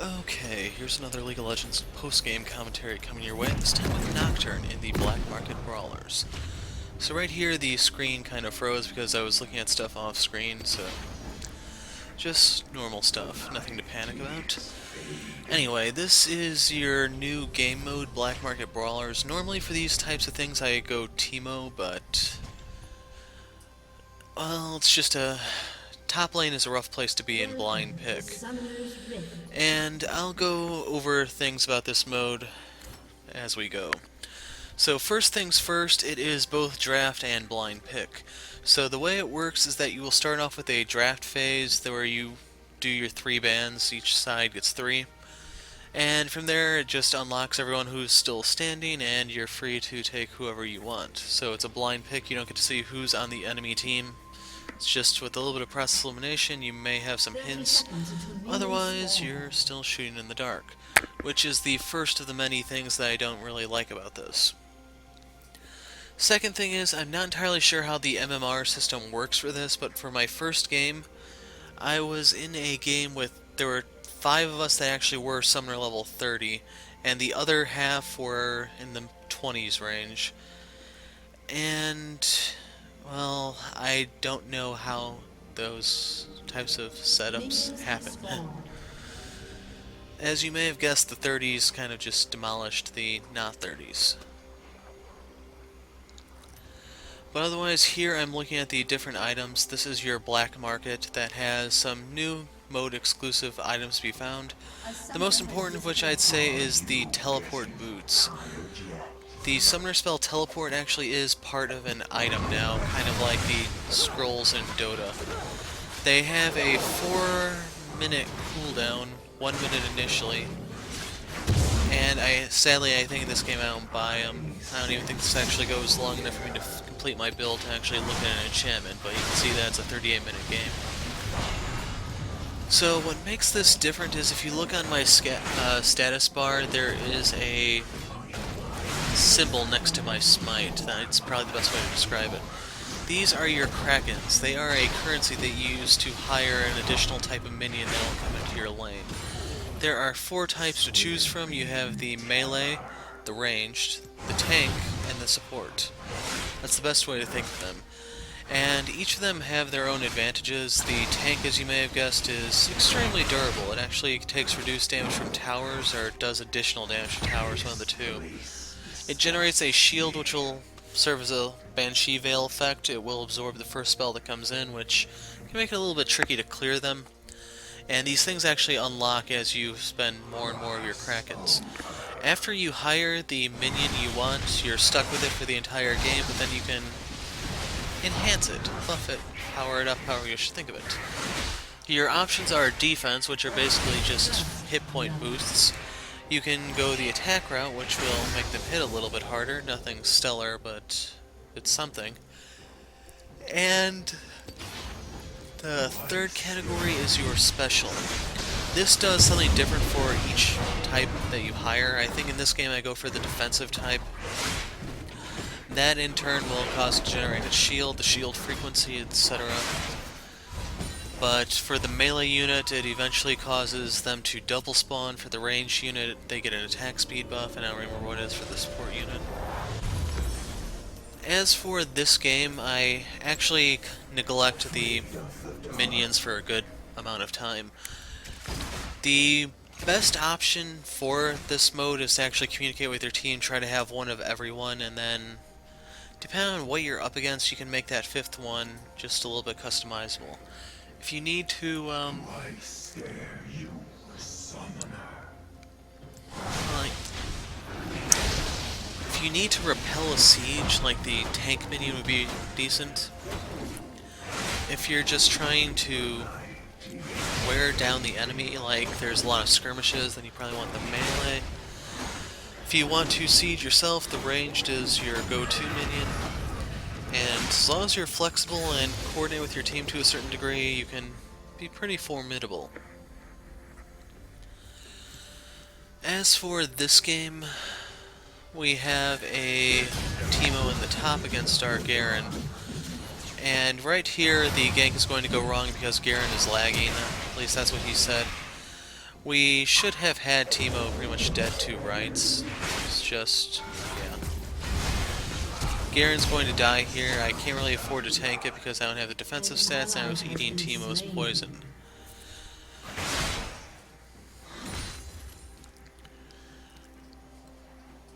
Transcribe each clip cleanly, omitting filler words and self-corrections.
Okay, here's another League of Legends post-game commentary coming your way, this time with Nocturne in the Black Market Brawlers. So right here the screen kind of froze because I was looking at stuff off screen, so just normal stuff, nothing to panic about. Anyway, this is your new game mode, Black Market Brawlers. Normally for these types of things I go Teemo, but well, it's just a top lane is a rough place to be in blind pick. And I'll go over things about this mode as we go. So first things first, it is both draft and blind pick. So the way it works is that you will start off with a draft phase where you do your 3 bans, each side gets 3. And from there it just unlocks everyone who's still standing and you're free to take whoever you want. So it's a blind pick, you don't get to see who's on the enemy team. It's just with a little bit of process elimination you may have some hints, otherwise you're still shooting in the dark, which is the first of the many things that I don't really like about this. Second thing is, I'm not entirely sure how the MMR system works for this, but for my first game, I was in a game with, there were 5 of us that actually were Summoner level 30, and the other half were in the 20s range. And well, I don't know how those types of setups happen. As you may have guessed, the 30s kind of just demolished the not 30s. But otherwise, here I'm looking at the different items. This is your black market that has some new mode exclusive items to be found. The most important of which I'd say is the Teleport boots. The summoner spell Teleport actually is part of an item now, kind of like the scrolls in Dota. They have a 4-minute cooldown, 1 minute initially, and sadly I think this came out and buy them. I don't even think this actually goes long enough for me to complete my build to actually look at an enchantment, but you can see that it's a 38-minute game. So what makes this different is if you look on my status bar, there is a symbol next to my smite. That's probably the best way to describe it. These are your Krakens. They are a currency that you use to hire an additional type of minion that will come into your lane. There are 4 types to choose from. You have the melee, the ranged, the tank, and the support. That's the best way to think of them. And each of them have their own advantages. The tank, as you may have guessed, is extremely durable. It actually takes reduced damage from towers, or it does additional damage to towers, one of the two. It generates a shield which will serve as a Banshee Veil effect. It will absorb the first spell that comes in, which can make it a little bit tricky to clear them. And these things actually unlock as you spend more and more of your Krakens. After you hire the minion you want, you're stuck with it for the entire game, but then you can enhance it, buff it, power it up, however you should think of it. Your options are defense, which are basically just hit point boosts. You can go the attack route, which will make them hit a little bit harder. Nothing stellar, but it's something. And the third category is your special. This does something different for each type that you hire. I think in this game I go for the defensive type. That in turn will cause to generate a shield, the shield frequency, etc. But for the melee unit, it eventually causes them to double spawn. For the ranged unit, they get an attack speed buff, and I don't remember what it is for the support unit. As for this game, I actually neglect the minions for a good amount of time. The best option for this mode is to actually communicate with your team, try to have one of everyone, and then depending on what you're up against, you can make that 5th one just a little bit customizable. If you need to, if you need to repel a siege, like the tank minion would be decent. If you're just trying to wear down the enemy, like there's a lot of skirmishes, then you probably want the melee. If you want to siege yourself, the ranged is your go-to minion. And as long as you're flexible and coordinate with your team to a certain degree, you can be pretty formidable. As for this game, we have a Teemo in the top against our Garen. And right here, the gank is going to go wrong because Garen is lagging. At least that's what he said. We should have had Teemo pretty much dead to rights. It's just, yeah. Garen's going to die here. I can't really afford to tank it because I don't have the defensive stats, and I was eating Teemo's poison.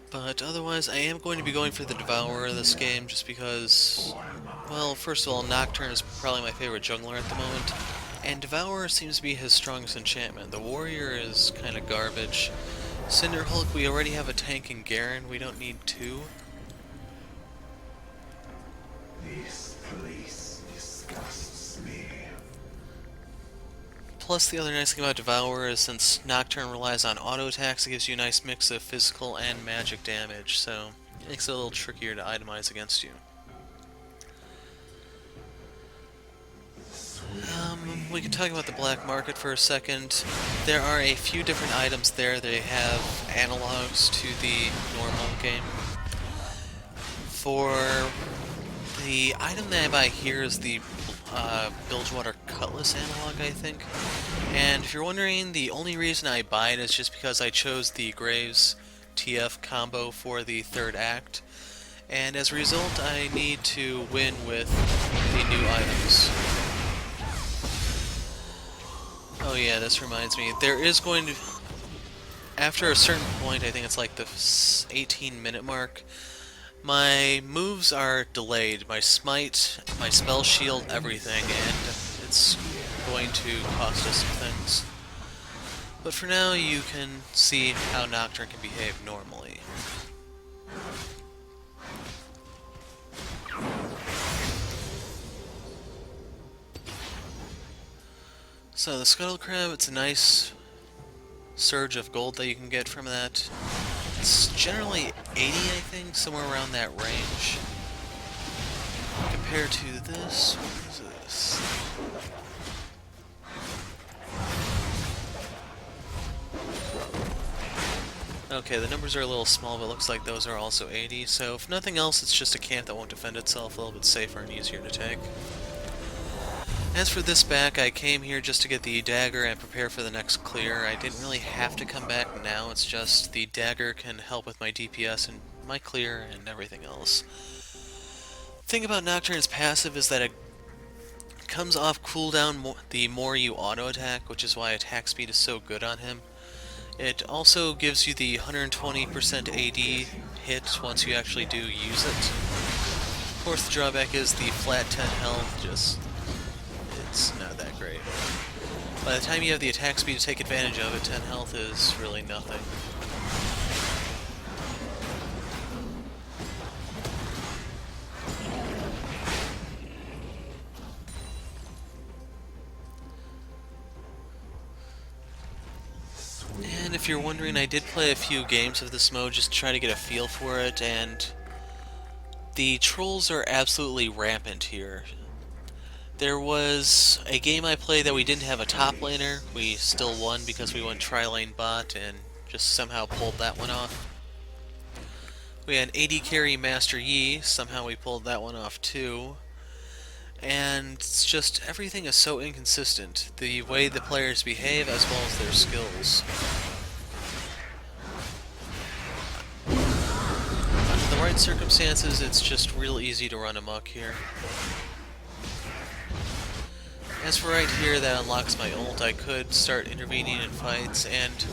But otherwise, I am going to be going for the Devourer this game just because, well, first of all, Nocturne is probably my favorite jungler at the moment, and Devourer seems to be his strongest enchantment. The Warrior is kind of garbage. Cinder Hulk, we already have a tank in Garen, we don't need two. This place disgusts me. Plus, the other nice thing about Devourer is since Nocturne relies on auto attacks, it gives you a nice mix of physical and magic damage, so it makes it a little trickier to itemize against you. We can talk about the black market for a second. There are a few different items there. They have analogs to the normal game. For the item that I buy here is the Bilgewater Cutlass analog, I think. And if you're wondering, the only reason I buy it is just because I chose the Graves TF combo for the third act. And as a result, I need to win with the new items. Oh yeah, this reminds me. There is going to... After a certain point, I think it's like the 18-minute mark, my moves are delayed. My smite, my spell shield, everything, and it's going to cost us some things. But for now, you can see how Nocturne can behave normally. So the Scuttle Crab, it's a nice surge of gold that you can get from that. It's generally 80, I think, somewhere around that range. Compared to this, what is this? Okay, the numbers are a little small, but it looks like those are also 80, so if nothing else, it's just a camp that won't defend itself, a little bit safer and easier to take. As for this back, I came here just to get the dagger and prepare for the next clear. I didn't really have to come back now, it's just the dagger can help with my DPS and my clear and everything else. The thing about Nocturne's passive is that it comes off cooldown the more you auto-attack, which is why attack speed is so good on him. It also gives you the 120% AD hit once you actually do use it. Of course, the drawback is the flat 10 health, just... it's not that great. By the time you have the attack speed to take advantage of it, 10 health is really nothing. And if you're wondering, I did play a few games of this mode just to try to get a feel for it, and the trolls are absolutely rampant here. There was a game I played that we didn't have a top laner. We still won because we went tri-lane bot and just somehow pulled that one off. We had AD carry Master Yi, somehow we pulled that one off too. And it's just, everything is so inconsistent. The way the players behave as well as their skills. Under the right circumstances, it's just real easy to run amok here. As for right here, that unlocks my ult. I could start intervening in fights, and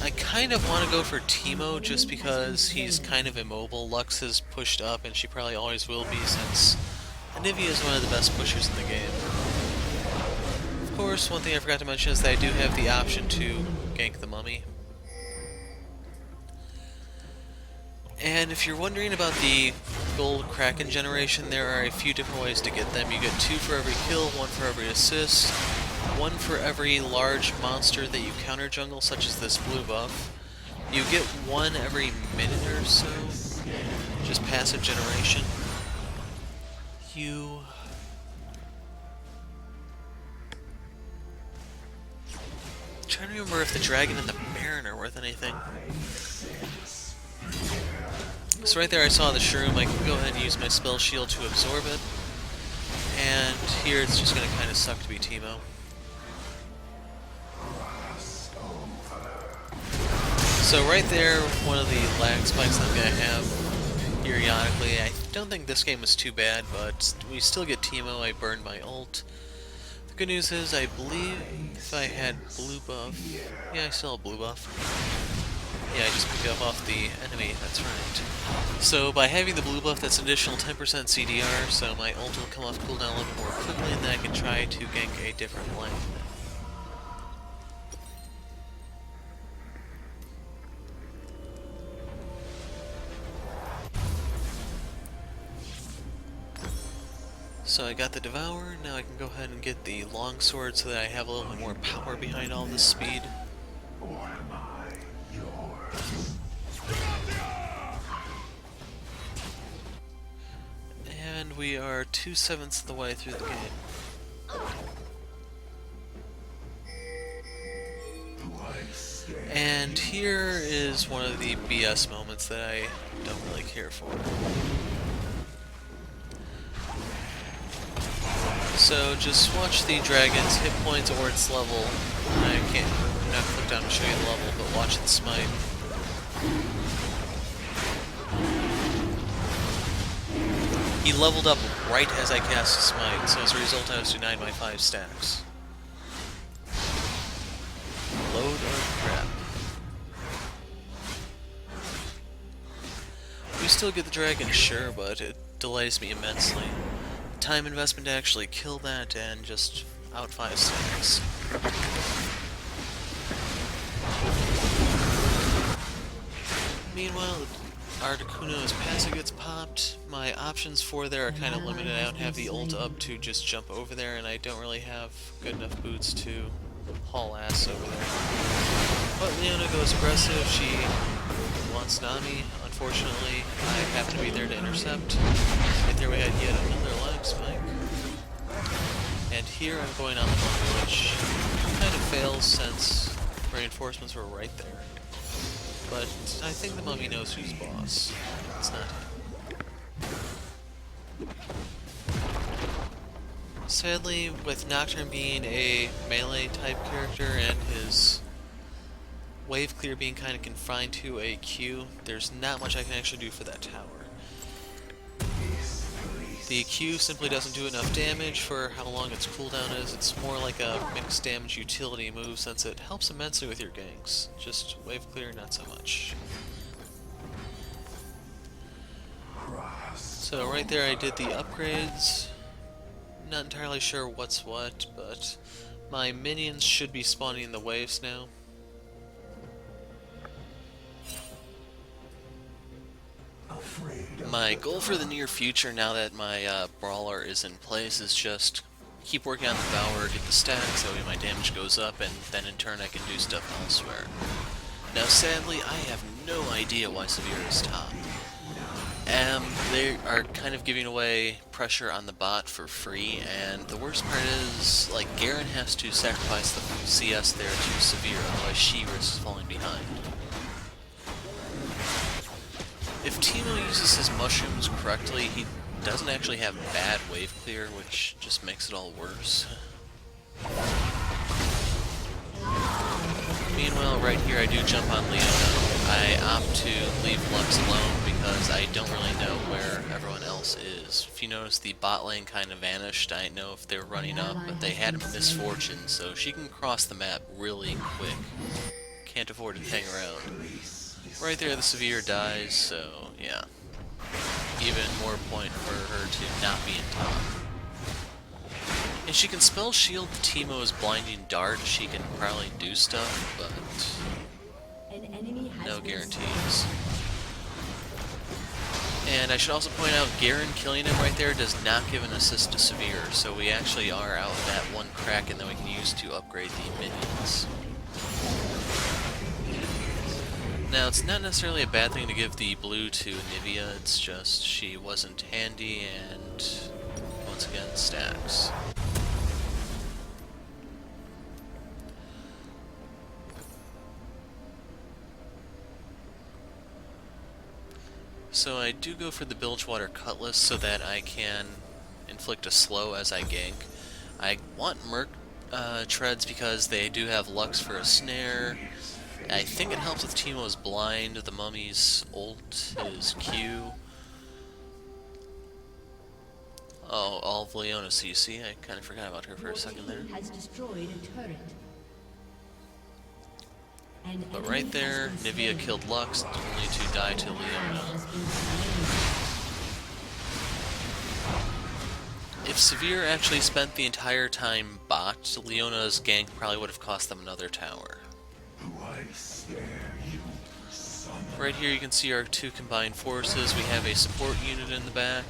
I kind of want to go for Teemo just because he's kind of immobile. Lux is pushed up, and she probably always will be since Anivia is one of the best pushers in the game. Of course, one thing I forgot to mention is that I do have the option to gank the mummy. And if you're wondering about the gold Kraken generation, there are a few different ways to get them. You get 2 for every kill, 1 for every assist, 1 for every large monster that you counter jungle, such as this blue buff. You get 1 every minute or so, just passive generation. I'm trying to remember if the dragon and the baron are worth anything. So right there I saw the shroom. I can go ahead and use my spell shield to absorb it. And here it's just going to kind of suck to be Teemo. So right there, one of the lag spikes I'm gonna have periodically. I don't think this game is too bad, but we still get Teemo. I burned my ult. The good news is, I believe if I had blue buff, yeah, I still have blue buff. Yeah, I just picked up off the enemy, that's right. So by having the blue buff, that's an additional 10% CDR, so my ult will come off cooldown a little bit more quickly, and then I can try to gank a different lane. So I got the Devour, now I can go ahead and get the Longsword so that I have a little bit more power behind all this speed. Or am I yours? And we are 2/7 of the way through the game. And here is one of the BS moments that I don't really care for. So just watch the dragon's hit points or its level. I'm not click down to show you the level, but watch it smite. He leveled up right as I cast a smite, so as a result I was denied my 5 stacks. Load of crap. We still get the dragon, sure, but it delays me immensely. Time investment to actually kill that and just out 5 stacks. Meanwhile, Articuno's passive gets popped. My options for there are kind of limited. I don't have the ult up to just jump over there, and I don't really have good enough boots to haul ass over there. But Leona goes aggressive. She wants Nami. Unfortunately, I happen to be there to intercept. Right there we had yet another lag spike. And here I'm going on the mummy, which kind of fails since reinforcements were right there. But I think the mummy knows who's boss. It's not him. Sadly, with Nocturne being a melee type character and his wave clear being kind of confined to a Q, there's not much I can actually do for that tower. The Q simply doesn't do enough damage for how long its cooldown is. It's more like a mixed damage utility move since it helps immensely with your ganks. Just wave clear, not so much. So right there I did the upgrades. Not entirely sure what's what, but my minions should be spawning in the waves now. My goal for the near future, now that my Brawler is in place, is just keep working on the Devour, get the stacks, that way my damage goes up, and then in turn I can do stuff elsewhere. Now sadly, I have no idea why Severe is top. They are kind of giving away pressure on the bot for free, and the worst part is, like, Garen has to sacrifice the CS there to Severe, otherwise she risks falling behind. If Teemo uses his mushrooms correctly, he doesn't actually have bad wave clear, which just makes it all worse. Meanwhile, right here I do jump on Leona. I opt to leave Lux alone because I don't really know where everyone else is. If you notice, the bot lane kind of vanished. I didn't know if they were running up, but they had a misfortune, so she can cross the map really quick. Can't afford to hang around. Right there, the Severe dies, so yeah. Even more point for her to not be in top. And she can spell shield Teemo's blinding dart. She can probably do stuff, but no guarantees. And I should also point out, Garen killing him right there does not give an assist to Severe, so we actually are out of that one Kraken that we can use to upgrade the minions. Now, it's not necessarily a bad thing to give the blue to Nivea, it's just she wasn't handy, and once again, stacks. So I do go for the Bilgewater Cutlass so that I can inflict a slow as I gank. I want Merc Treads because they do have Lux for a snare, I think it helps with Teemo's blind, the mummy's ult, his Q. Oh, all of Leona's CC. I kind of forgot about her for a second there. Has destroyed a turret. But right there, Nivea killed Lux, only to die to Leona. If Severe actually spent the entire time bot, Leona's gank probably would have cost them another tower. Right here you can see our two combined forces. We have a support unit in the back.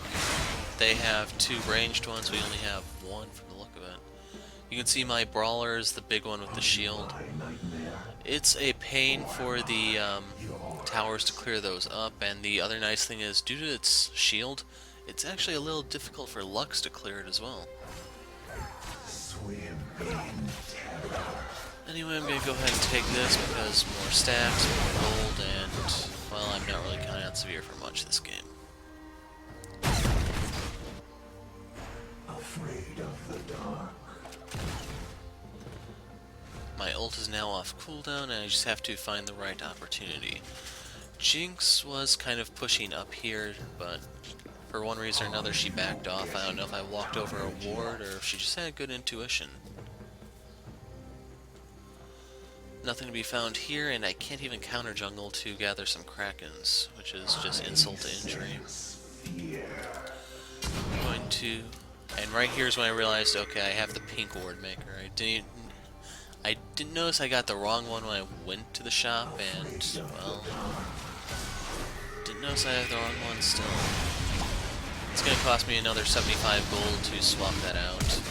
They have two ranged ones. We only have one from the look of it. You can see my Brawlers, the big one with the shield. It's a pain for the towers to clear those up, and the other nice thing is, due to its shield, it's actually a little difficult for Lux to clear it as well. Anyway, I'm going to go ahead and take this because more stacks, more gold, and, well, I'm not really counting on Severe for much this game. Afraid of the dark. My ult is now off cooldown, and I just have to find the right opportunity. Jinx was kind of pushing up here, but for one reason or another she backed off. I don't know if I walked over a ward or if she just had good intuition. Nothing to be found here, and I can't even counter jungle to gather some Krakens, which is just insult to injury. I'm going to... And right here is when I realized, okay, I have the pink ward maker. I didn't notice I got the wrong one when I went to the shop, and, well, didn't notice I had the wrong one still. It's going to cost me another 75 gold to swap that out.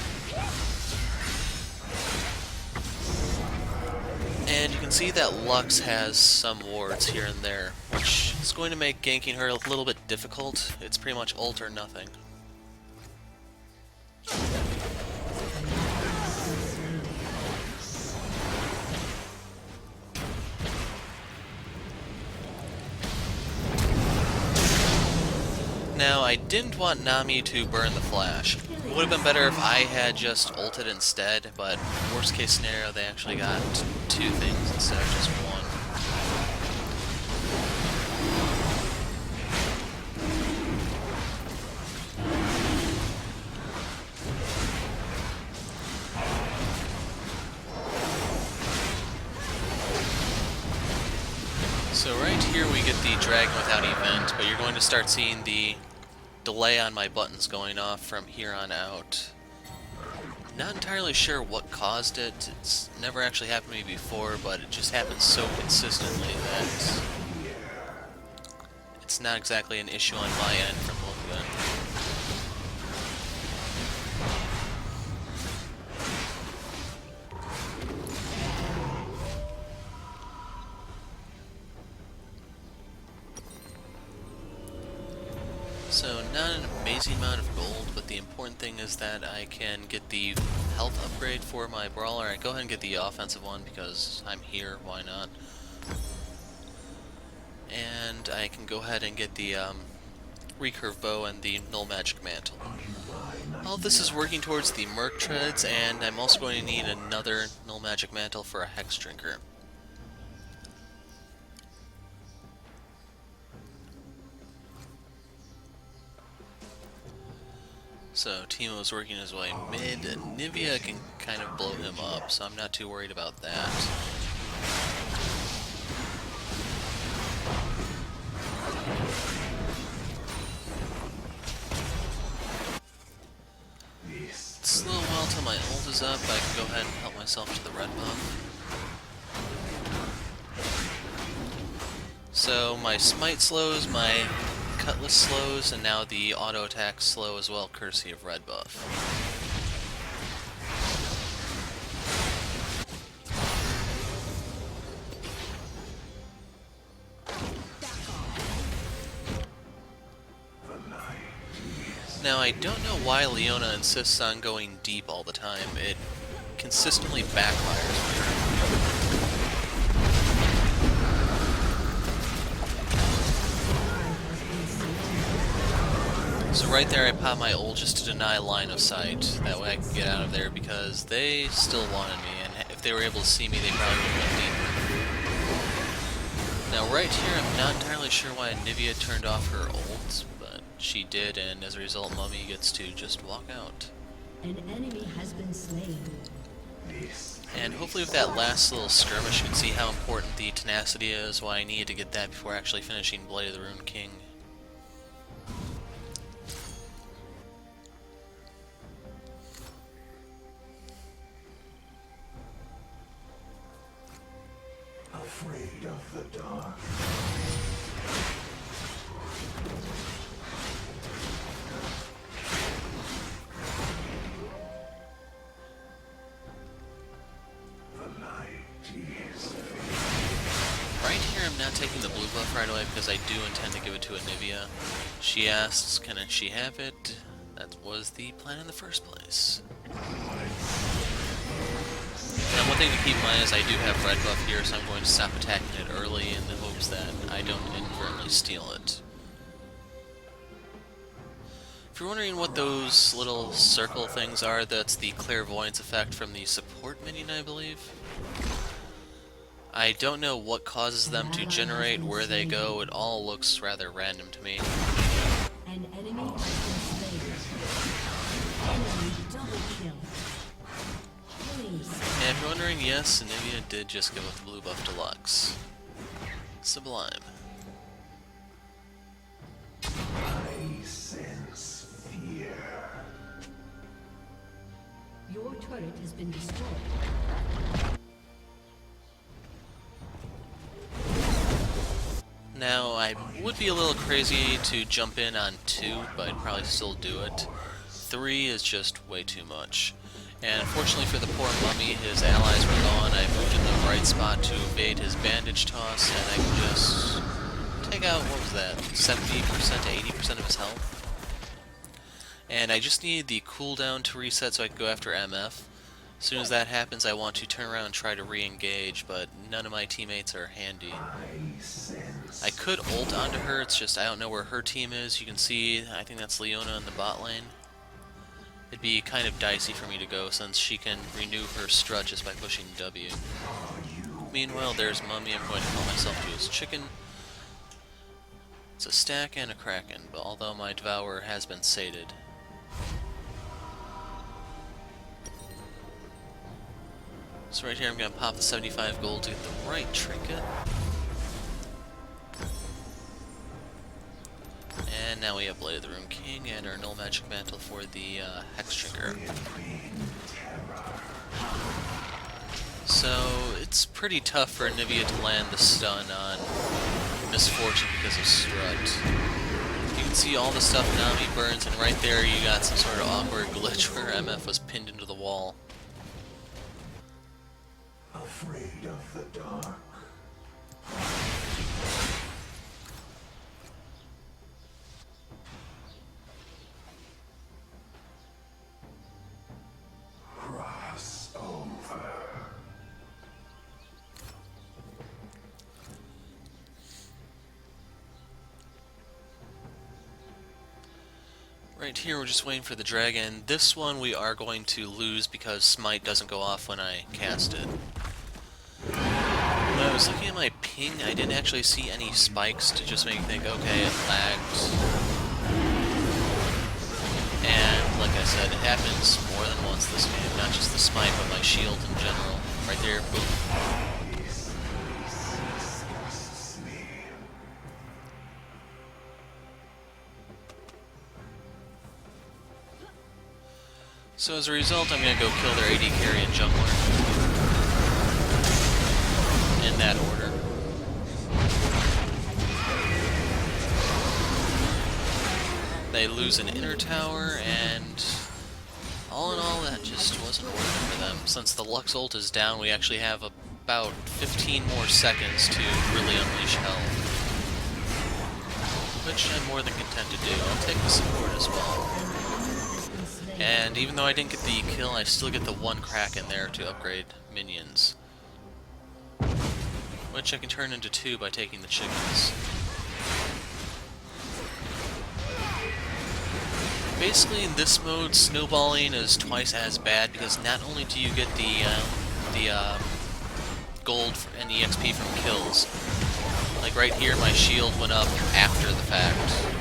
And you can see that Lux has some wards here and there, which is going to make ganking her a little bit difficult. It's pretty much ult or nothing. Now, I didn't want Nami to burn the flash. It would have been better if I had just ulted instead, but worst case scenario, they actually got two things instead of just one. So right here we get the Dragon Without event, but you're going to start seeing the delay on my buttons going off from here on out. Not entirely sure what caused it. It's never actually happened to me before, but it just happens so consistently that it's not exactly an issue on my end from the look of it. So, not an amazing amount of gold, but the important thing is that I can get the health upgrade for my Brawler. I go ahead and get the offensive one because I'm here, why not? And I can go ahead and get the recurve bow and the null magic mantle. All of this is working towards the Merc Treads, and I'm also going to need another null magic mantle for a Hex Drinker. So Teemo's working his way mid, and Nivea can kind of blow him up, so I'm not too worried about that. It's a little while till my ult is up, but I can go ahead and help myself to the red buff. So my smite slows, my Cutlass slows, and now the auto attack slow as well, courtesy of red buff. Now I don't know why Leona insists on going deep all the time. It consistently backfires. So right there I pop my ult just to deny line of sight. That way I can get out of there because they still wanted me, and if they were able to see me they probably would have went deeper. Now, right here, I'm not entirely sure why Nivea turned off her ult, but she did, and as a result, Mummy gets to just walk out. An enemy has been slain. And hopefully with that last little skirmish, you can see how important the tenacity is, why I needed to get that before actually finishing Blade of the Rune King. Afraid of the dark. The light is Right here, I'm not taking the blue buff right away because I do intend to give it to Anivia. She asks, can she have it? That was the plan in the first place. Now, one thing to keep in mind is I do have red buff here, so I'm going to stop attacking it early in the hopes that I don't inadvertently steal it. If you're wondering what those little circle things are, that's the clairvoyance effect from the support minion, I believe. I don't know what causes them to generate, where they go, it all looks rather random to me. An enemy has been slain. Enemy double kill. Please. And if you're wondering, yes, Anivia did just go with blue buff deluxe. Sublime. I sense fear. Your turret has been destroyed. Now, I would be a little crazy to jump in on 2, but I'd probably still do it. 3 is just way too much. And unfortunately for the poor Mummy, his allies were gone. I moved in the right spot to evade his bandage toss, and I can just take out, what was that, 70% to 80% of his health? And I just need the cooldown to reset so I can go after MF. As soon as that happens, I want to turn around and try to re-engage, but none of my teammates are handy. I could ult onto her, it's just I don't know where her team is. You can see, I think that's Leona in the bot lane. It'd be kind of dicey for me to go since she can renew her strut just by pushing W. Meanwhile, there's Mummy. I'm going to call myself to his chicken. It's a stack and a kraken, but although my devourer has been sated. So right here I'm going to pop the 75 gold to get the right trinket. And now we have Blade of the Rune King and our Null Magic Mantle for the Hex Trigger. So it's pretty tough for Anivia to land the stun on Misfortune because of Strut. You can see all the stuff Nami burns, and right there you got some sort of awkward glitch where MF was pinned into the wall. Afraid of the dark. Cross over. Right here we're just waiting for the dragon. This one we are going to lose because Smite doesn't go off when I cast it. When I was looking at my ping, I didn't actually see any spikes to just make me think, okay, it lagged. And like I said, it happens more than once this game, not just the Smite, but my shield in general. Right there, boom. So as a result, I'm going to go kill their AD carry and jungler. In that order. They lose an inner tower, and all in all, that just wasn't working for them. Since the Lux ult is down, we actually have about 15 more seconds to really unleash hell. Which I'm more than content to do. I'll take the support as well. And even though I didn't get the kill, I still get the one Kraken there to upgrade minions. Which I can turn into 2 by taking the chickens. Basically, in this mode, snowballing is twice as bad because not only do you get the gold and EXP from kills, Like right here, my shield went up after the fact.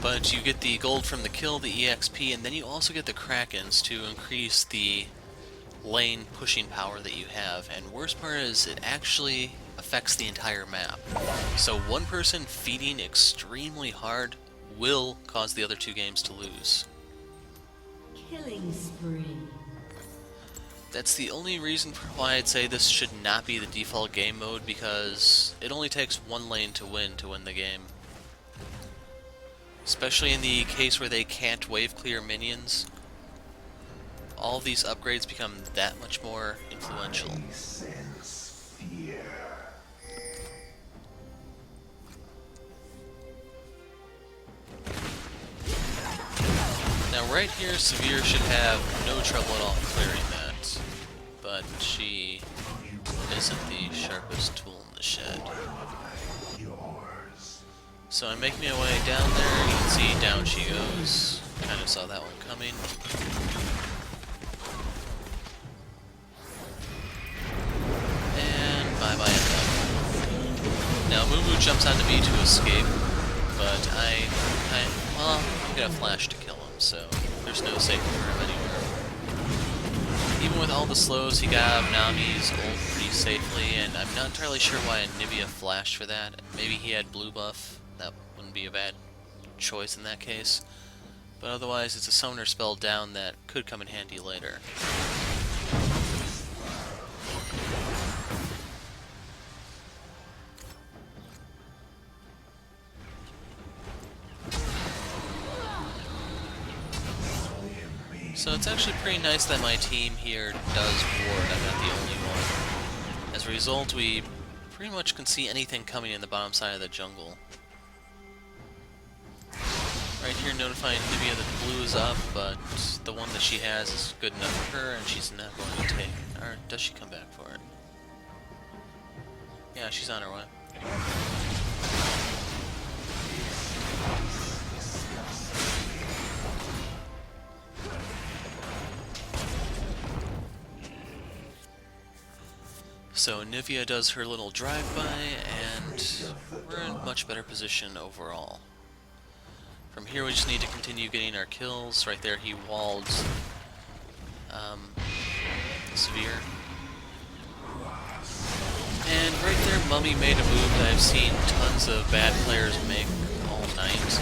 But you get the gold from the kill, the EXP, and then you also get the Krakens to increase the lane pushing power that you have. And worst part is it actually affects the entire map. So one person feeding extremely hard will cause the other two games to lose. Killing spree. That's the only reason why I'd say this should not be the default game mode, because it only takes one lane to win the game. Especially in the case where they can't wave clear minions. All of these upgrades become that much more influential. I sense fear. Now right here, Severe should have no trouble at all clearing that, but she isn't the sharpest tool in the shed. Yours. So I'm making my way down there. You can see down she goes. Kind of saw that one coming. And bye-bye. Now Moo jumps onto me to escape, but well, I'm gonna flash to kill him, so there's no safety for him anywhere. Even with all the slows, he got Nami's ult pretty safely, and I'm not entirely sure why Anivia flashed for that. Maybe he had blue buff. That wouldn't be a bad choice in that case. But otherwise, it's a summoner spell down that could come in handy later. So it's actually pretty nice that my team here does ward. I'm not the only one. As a result, we pretty much can see anything coming in the bottom side of the jungle. Right here notifying Nivea that blue is up, but the one that she has is good enough for her, and she's not going to take it. Or does she come back for it? Yeah, she's on her way. So Nivea does her little drive-by, and we're in much better position overall. From here we just need to continue getting our kills. Right there he walled Severe. And right there Mummy made a move that I've seen tons of bad players make all night.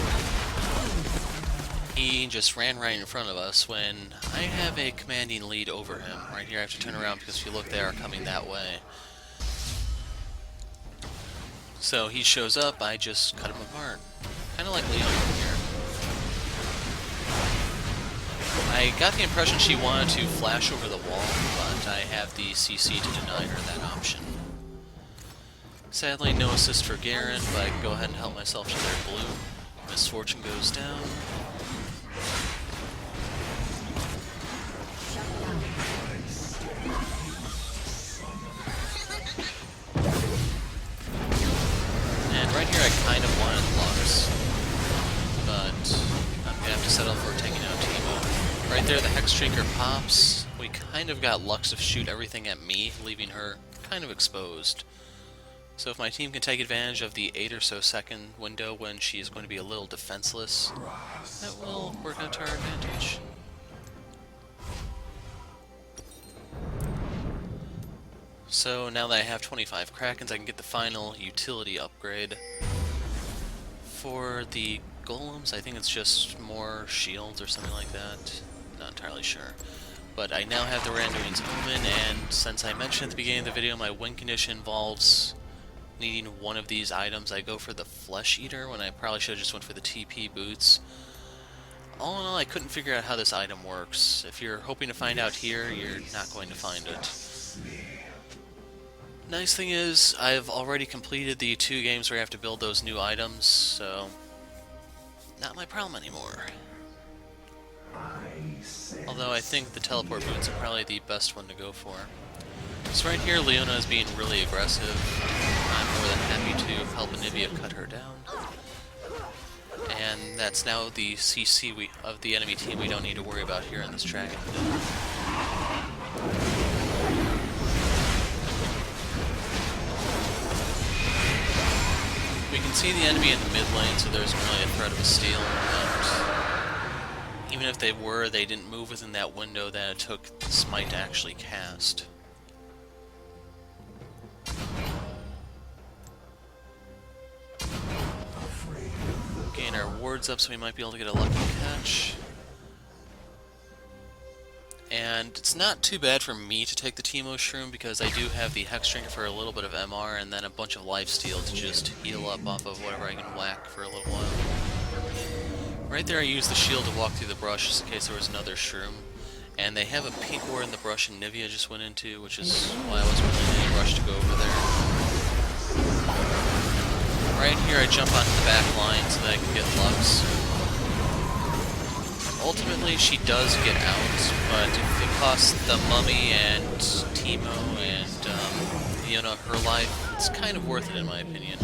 He just ran right in front of us when I have a commanding lead over him. Right here I have to turn around because if you look, they are coming that way. So he shows up, I just cut him apart. Kind of like Leon here. I got the impression she wanted to flash over the wall, but I have the CC to deny her that option. Sadly, no assist for Garen, but I can go ahead and help myself to their blue. Misfortune goes down. And right here I kind of wanted Lux, but I'm going to have to settle for taking out Teemo. Right there the Hexshaker pops. We kind of got Lux to shoot everything at me, leaving her kind of exposed. So if my team can take advantage of the 8 or so second window when she's going to be a little defenseless, that will work out to our advantage. So now that I have 25 Krakens, I can get the final utility upgrade. For the golems, I think it's just more shields or something like that. Not entirely sure. But I now have the Randuin's Omen, and since I mentioned at the beginning of the video, my win condition involves needing one of these items. I go for the Flesh Eater when I probably should have just went for the TP boots. All in all, I couldn't figure out how this item works. If you're hoping to find out here, you're not going to find it. Nice thing is, I've already completed the 2 games where I have to build those new items, so not my problem anymore. Although I think the Teleport Boots are probably the best one to go for. So right here, Leona is being really aggressive. I'm more than happy to help Anivia cut her down. And that's now the CC of the enemy team we don't need to worry about here in this dragon. We can see the enemy in the mid lane, so there's really a threat of a steal. But even if they were, they didn't move within that window that it took the smite to actually cast. Gain our wards up so we might be able to get a lucky catch. And it's not too bad for me to take the Teemo Shroom because I do have the Hex Drinker for a little bit of MR and then a bunch of lifesteal to just heal up off of whatever I can whack for a little while. Right there I used the shield to walk through the brush just in case there was another Shroom. And they have a pink ward in the brush and Nivea just went into, which is why I wasn't really in any rush to go over there. Right here I jump onto the back line so that I can get Lux. Ultimately, she does get out, but if it costs the Mummy and Teemo and, you know, her life, it's kind of worth it in my opinion.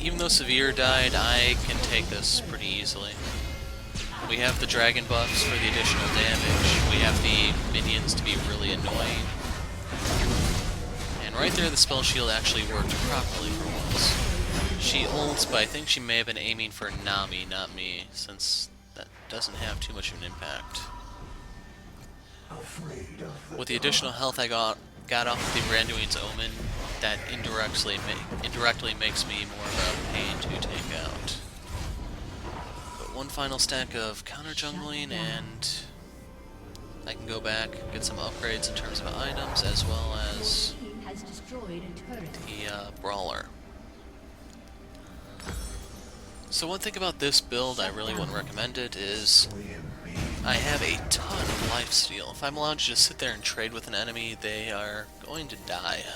Even though Severe died, I can take this pretty easily. We have the dragon buffs for the additional damage, we have the minions to be really annoying. And right there the spell shield actually worked properly for once. She ults, but I think she may have been aiming for Nami, not me, since that doesn't have too much of an impact. With the additional health I got off of the Randuin's Omen, that indirectly makes me more of a pain to take out. But one final stack of counter jungling, and I can go back, get some upgrades in terms of items, as well as the Brawler. So one thing about this build I really wouldn't recommend it is I have a ton of lifesteal. If I'm allowed to just sit there and trade with an enemy, they are going to die.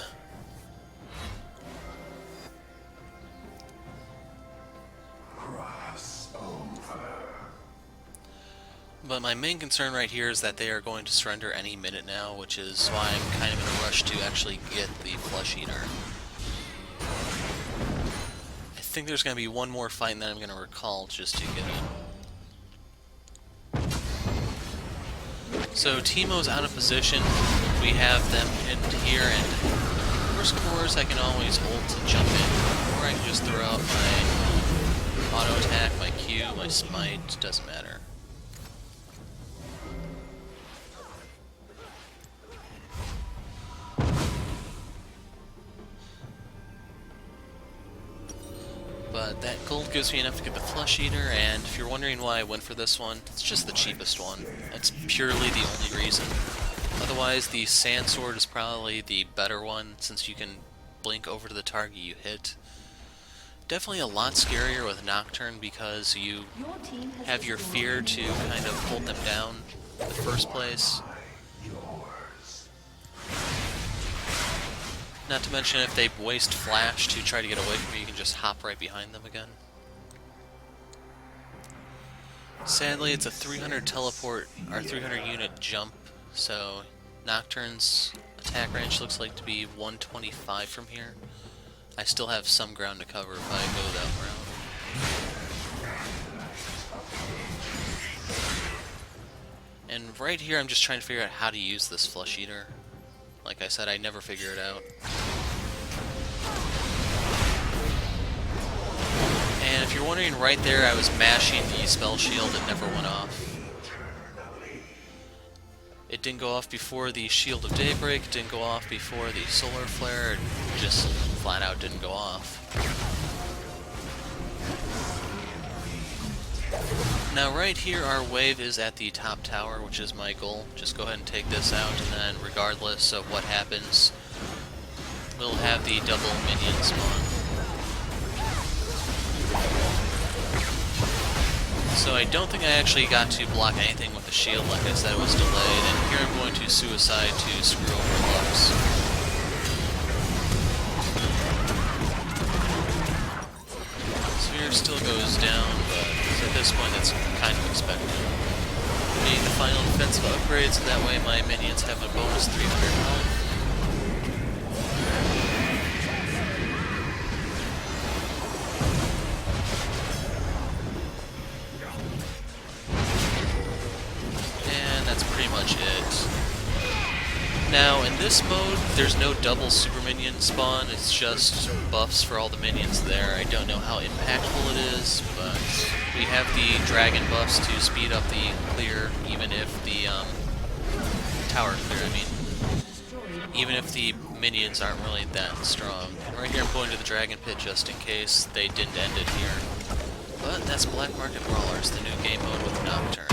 But my main concern right here is that they are going to surrender any minute now, which is why I'm kind of in a rush to actually get the Flesh Eater. I think there's going to be one more fight and then I'm going to recall just to get it. So Teemo's out of position, we have them pinned here, and worst course I can always ult to jump in, or I can just throw out my auto attack, my Q, my smite, doesn't matter. But that gold gives me enough to get the Flesh Eater, and if you're wondering why I went for this one, it's just the cheapest one. That's purely the only reason. Otherwise, the Sand Sword is probably the better one, since you can blink over to the target you hit. Definitely a lot scarier with Nocturne, because you have your fear to kind of hold them down in the first place. Not to mention, if they waste Flash to try to get away from you, you can just hop right behind them again. Sadly, it's a 300 teleport, or 300 unit jump, so Nocturne's attack range looks like to be 125 from here. I still have some ground to cover if I go that route. And right here, I'm just trying to figure out how to use this Flesh Eater. Like I said, I never figure it out. And if you're wondering, right there I was mashing the spell shield, it never went off. It didn't go off before the Shield of Daybreak, it didn't go off before the Solar Flare, it just flat out didn't go off. Now right here our wave is at the top tower, which is my goal. Just go ahead and take this out, and then regardless of what happens, we'll have the double minion spawn. So I don't think I actually got to block anything with the shield, like I said, it was delayed, and here I'm going to suicide to screw over Lux. Sphere still goes down, but at this point that's kind of expected. Being the final defensive upgrade, so that way my minions have a bonus 300 health. And that's pretty much it. Now, in this mode, there's no double super minion spawn, it's just buffs for all the minions there. I don't know how impactful it is, but we have the dragon buffs to speed up the clear, even if the tower clear, I mean. Even if the minions aren't really that strong. Right here I'm going to the dragon pit just in case they didn't end it here. But that's Black Market Brawlers, the new game mode with Nocturne.